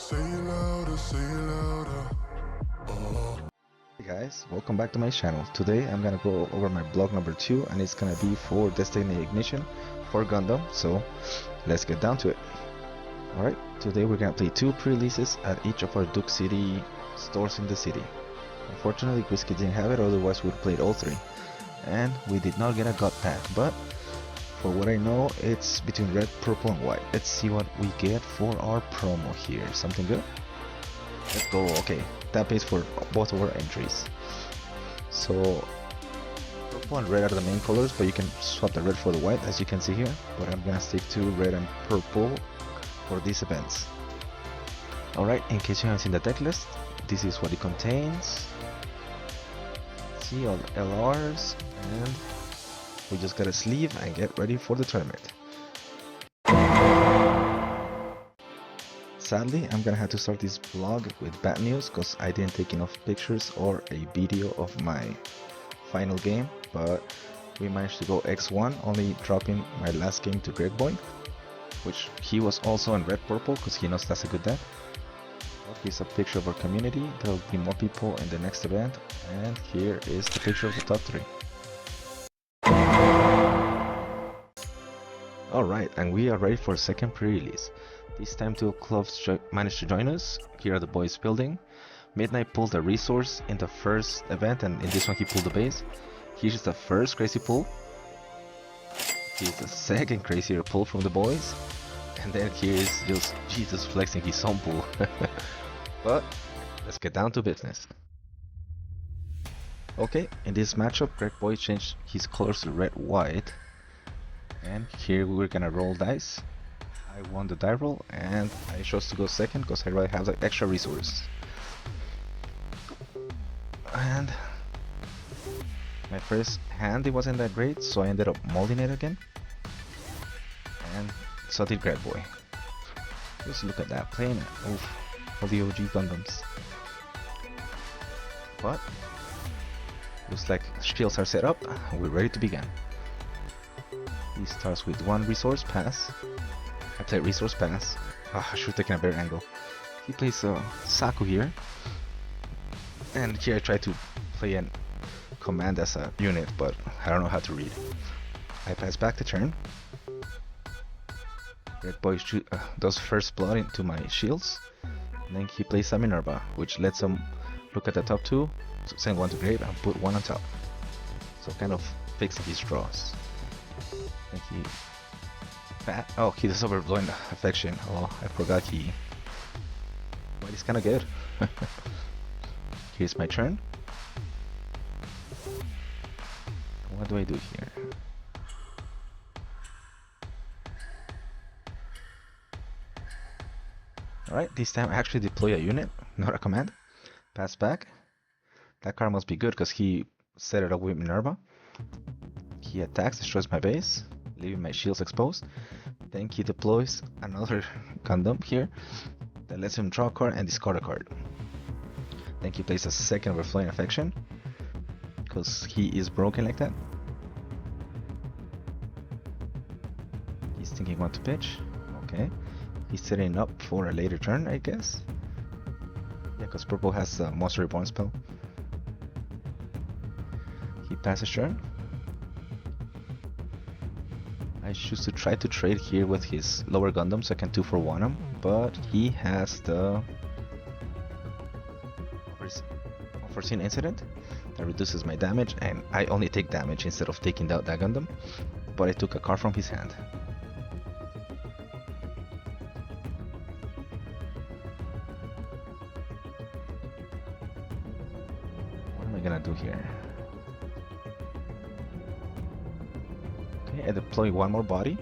Hey guys, welcome back to my channel. Today I'm gonna go over my blog number 2 and it's gonna be for Destiny Ignition for Gundam, so let's get down to it. Alright, today we're gonna play 2 pre-releases at each of our Duke City stores in the city. Unfortunately Whiskey didn't have it, otherwise we would have played all 3. And we did not get a gut pack, but for what I know it's between red, purple and white. Let's see what we get for our promo here. Something good? Let's go. Okay, that pays for both of our entries. So purple and red are the main colors, but you can swap the red for the white as you can see here, but I'm gonna stick to red and purple for these events. Alright, in case you haven't seen the deck list, this is what it contains. See all the LRs, and we just gotta sleeve and get ready for the tournament. Sadly, I'm gonna have to start this vlog with bad news because I didn't take enough pictures or a video of my final game, but we managed to go X1, only dropping my last game to Greg Boy, which he was also in red purple because he knows that's a good deck. Here's a picture of our community. There will be more people in the next event, and here is the picture of the top 3. Alright, and we are ready for a second pre-release. This time 2 clubs managed to join us. Here are the boys building. Midnight pulled a resource in the first event, and in this one he pulled the base. Here's the first crazy pull. Here's the second crazier pull from the boys. And then here is just Jesus flexing his own pull. But let's get down to business. Okay, in this matchup Greg Boy changed his colors to red white. And here we're gonna roll dice. I won the die roll and I chose to go second because I already have the extra resource. And my first hand it wasn't that great, so I ended up molding it again. And so did Greg Boy. Just look at that, playing it. Oof, all the OG Gundams. But looks like shields are set up. We're ready to begin. He starts with 1 resource pass. I play resource pass. I should have taken a better angle. He plays Saku here. And here I try to play a command as a unit, but I don't know how to read. I pass back the turn. Red Boy does first blood into my shields. And then he plays a Minerva, which lets him look at the top 2, send 1 to grave and put 1 on top. So kind of fixing his draws. And he oh, he does overblowing affection. Oh, I forgot he. But he's kinda good. Here's my turn. What do I do here? Alright, this time I actually deploy a unit, not a command. Pass back. That card must be good because he set it up with Minerva. He attacks, destroys my base, leaving my shields exposed. Then he deploys another Gundam here that lets him draw a card and discard a card. Then he plays a second Overflowing Affection because he is broken like that. He's thinking what to pitch. Okay. He's setting up for a later turn, I guess. Yeah, because purple has a Monster Reborn spell. He passes turn. I choose to try to trade here with his lower Gundam so I can 2-for-1 him, but he has the unforeseen incident that reduces my damage, and I only take damage instead of taking out that Gundam, but I took a card from his hand. What am I gonna do here? I deploy 1 more body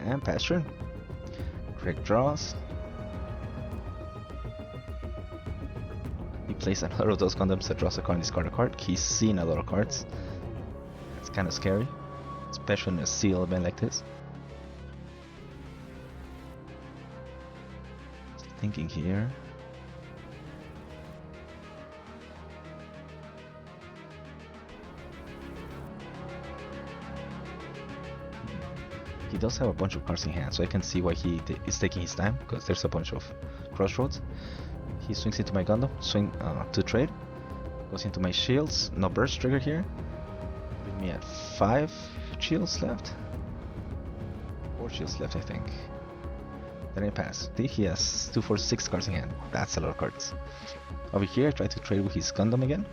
and pass turn. Greg draws. He plays another of those Gundams that draws a card and discard a card. He's seen a lot of cards. It's kind of scary, especially in a seal event like this. Just thinking here. He does have a bunch of cards in hand, so I can see why he is taking his time, because there's a bunch of crossroads. He swings into my Gundam, swing to trade, goes into my shields, no burst trigger here. Leave me at 5 shields left. 4 shields left, I think. Then I pass. See, he has 2, 4, 6 cards in hand. That's a lot of cards. Over here, I try to trade with his Gundam again,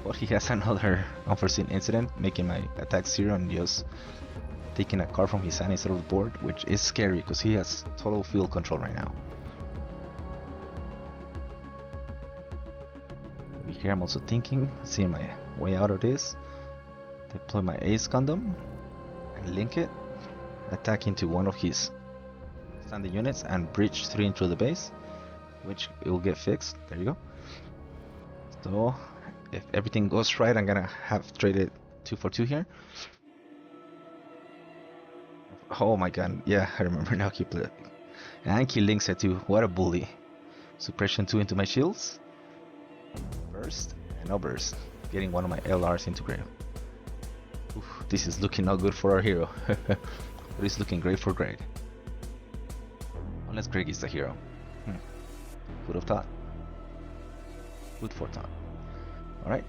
but he has another unforeseen incident, making my attack 0 and just taking a card from his hand instead of the board, which is scary because he has total field control right now. Over here, I'm also thinking, seeing my way out of this. Deploy my Ace Gundam and link it, attack into one of his standing units and breach 3 into the base, which it will get fixed. There you go. So if everything goes right, I'm gonna have traded 2 for 2 here. Oh my god, yeah, I remember now. He played and he links it too. What a bully. Suppression 2 into my shields, burst, and no burst, getting one of my LRs into grave. Oof, this is looking not good for our hero. But it's looking great for Greg. Unless Greg is the hero. Would have thought. Food for thought. Alright.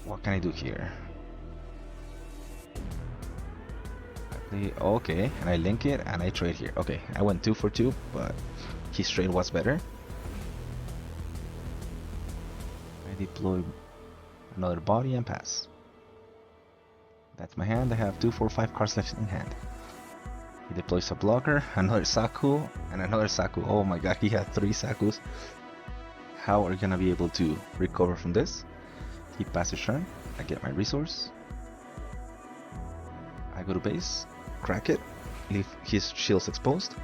What can I do here? Okay, and I link it and I trade here. Okay, I went 2 for 2, but his trade was better. I deploy another body and pass. That's my hand. I have 2, 4, 5 cards left in hand. He deploys a blocker, another Saku, and another Saku. Oh my god, he had 3 Sakus. How are we gonna be able to recover from this? He passes turn. I get my resource. I go to base, crack it, leave his shields exposed.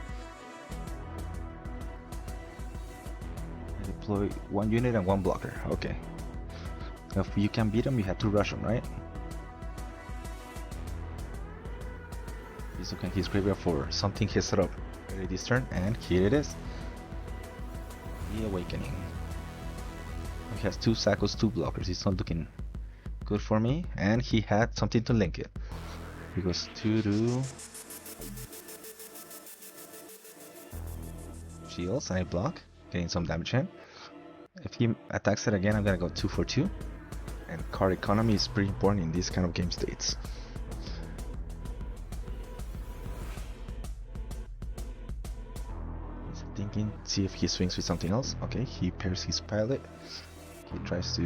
I deploy 1 unit and 1 blocker. Okay. If you can beat him, you have to rush him, right? He's looking at his graveyard for something he set up ready this turn, and here it is. The Awakening. He has 2 Sakus, 2 blockers. He's not looking good for me, and he had something to link it. He goes 2 to shields, and I block, getting some damage in. If he attacks it again, I'm gonna go 2 for 2. And card economy is pretty important in these kind of game states. He's thinking, see if he swings with something else. Okay, he pairs his pilot. He tries to...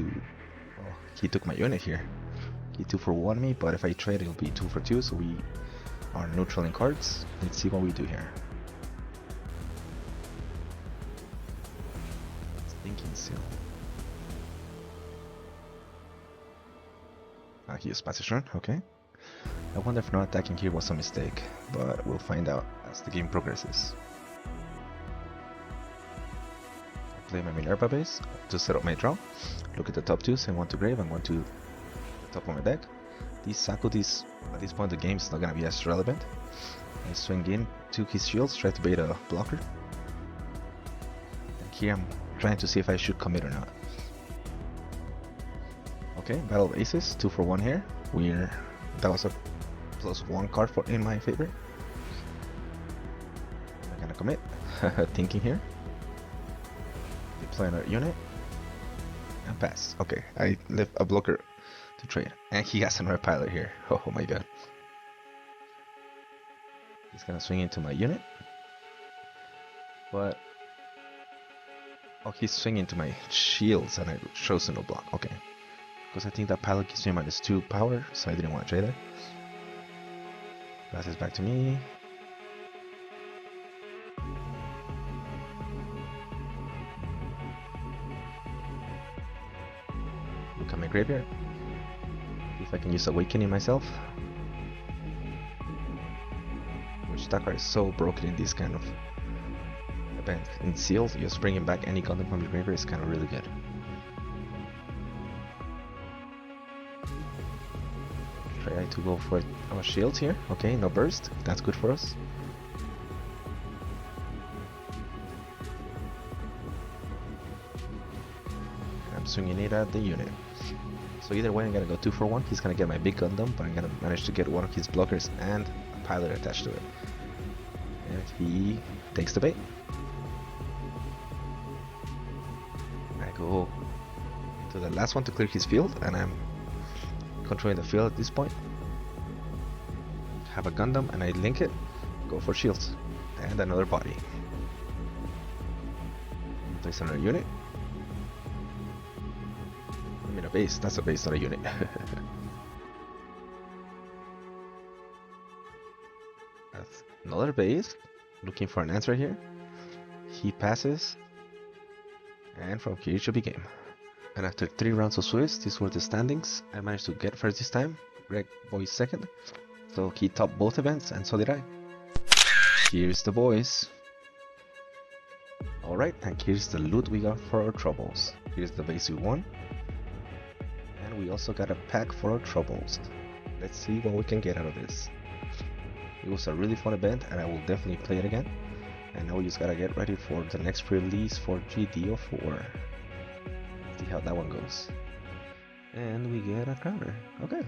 Oh, he took my unit here. He 2 for 1 me, but if I trade, it'll be 2 for 2, so we are neutral in cards. Let's see what we do here. Thinking still. He used passage turn, okay. I wonder if not attacking here was a mistake, but we'll find out as the game progresses. I play my Minerva base to set up my draw. Look at the top 2, send 1 to grave and 1 to the top of my deck. These Saku, at this point of the game, is not gonna be as relevant. I swing in to his shields, try to bait a blocker. And here I'm trying to see if I should commit or not. Okay, Battle of Aces, 2 for 1 here. That was a +1 card in my favor. I'm gonna commit. Thinking here. Deploy another unit. And pass. Okay, I left a blocker to trade. And he has another pilot here. Oh my god. He's gonna swing into my unit. But... oh, he's swinging into my shields and I chose no block. Okay. Because I think that pilot gives me -2 power, so I didn't want to trade it. Passes back to me. Look at my graveyard. See if I can use Awakening myself. Which that card is so broken in this kind of event. In seals, just bringing back any Gundam from your graveyard is kind of really good. Try to go for our shields here. Okay, no burst. That's good for us. I'm swinging it at the unit. So either way, I'm gonna go 2 for 1. He's gonna get my big Gundam, but I'm gonna manage to get one of his blockers and a pilot attached to it. And he takes the bait. go to the last one to clear his field, and I'm controlling the field at this point. Have a Gundam and I link it, go for shields, and another body. Place another unit. I mean a base, that's a base, not a unit. That's another base, looking for an answer here. He passes, and from here it should be game. And after 3 rounds of Swiss, these were the standings. I managed to get first this time, Greg Boy second. So he topped both events, and so did I. Here's the boys. Alright, and here's the loot we got for our troubles. Here's the base we won. And we also got a pack for our troubles. Let's see what we can get out of this. It was a really fun event, and I will definitely play it again. And now we just gotta get ready for the next release for GDO4. See how that one goes. And we get a crowner. Okay.